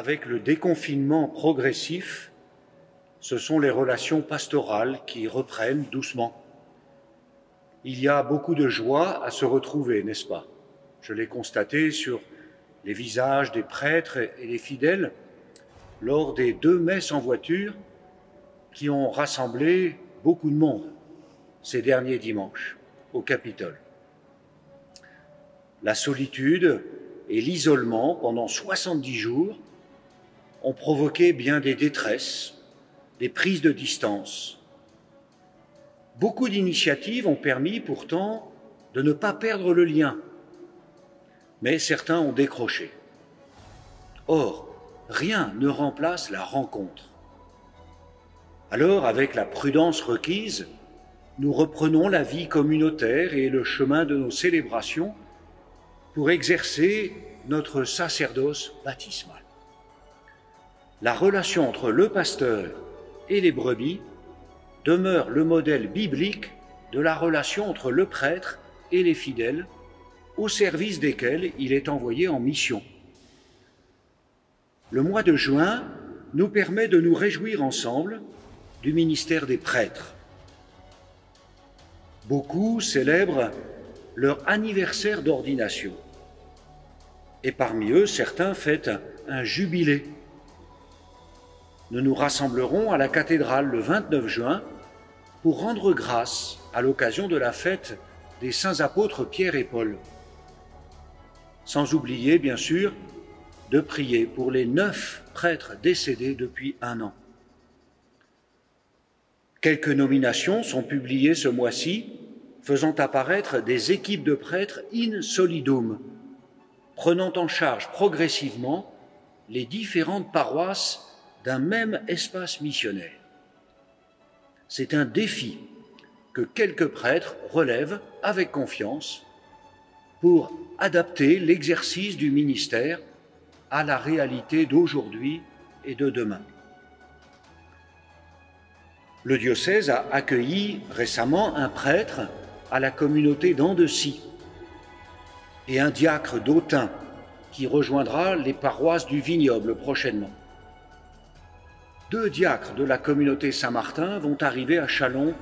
avec le déconfinement progressif, ce sont les relations pastorales qui reprennent doucement. Il y a beaucoup de joie à se retrouver, n'est-ce pas? Je l'ai constaté sur les visages des prêtres et des fidèles lors des 2 messes en voiture qui ont rassemblé beaucoup de monde ces derniers dimanches au Capitole. La solitude et l'isolement pendant 70 jours ont provoqué bien des détresses, des prises de distance. Beaucoup d'initiatives ont permis pourtant de ne pas perdre le lien, mais certains ont décroché. Or, rien ne remplace la rencontre. Alors, avec la prudence requise, nous reprenons la vie communautaire et le chemin de nos célébrations pour exercer notre sacerdoce baptismal. La relation entre le pasteur et les brebis demeure le modèle biblique de la relation entre le prêtre et les fidèles, au service desquels il est envoyé en mission. Le mois de juin nous permet de nous réjouir ensemble du ministère des prêtres. Beaucoup célèbrent leur anniversaire d'ordination. Et parmi eux, certains fêtent un jubilé. Nous nous rassemblerons à la cathédrale le 29 juin pour rendre grâce à l'occasion de la fête des saints apôtres Pierre et Paul. Sans oublier, bien sûr, de prier pour les 9 prêtres décédés depuis 1 an. Quelques nominations sont publiées ce mois-ci, faisant apparaître des équipes de prêtres in solidum, prenant en charge progressivement les différentes paroisses d'un même espace missionnaire. C'est un défi que quelques prêtres relèvent avec confiance pour adapter l'exercice du ministère à la réalité d'aujourd'hui et de demain. Le diocèse a accueilli récemment un prêtre à la communauté d'Andecy et un diacre d'Autun qui rejoindra les paroisses du Vignoble prochainement. 2 diacres de la communauté Saint-Martin vont arriver à Châlons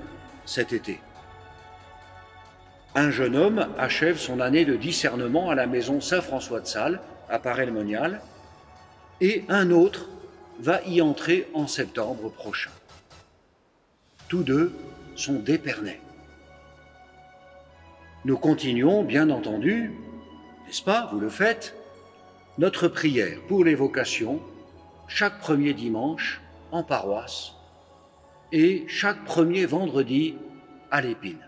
cet été. Un jeune homme achève son année de discernement à la maison Saint-François de Sales, à Paray-le-Monial, et un autre va y entrer en septembre prochain. Tous 2 sont d'Épernay. Nous continuons, bien entendu, n'est-ce pas, vous le faites, notre prière pour les vocations chaque premier dimanche en paroisse et chaque premier vendredi à l'Épine.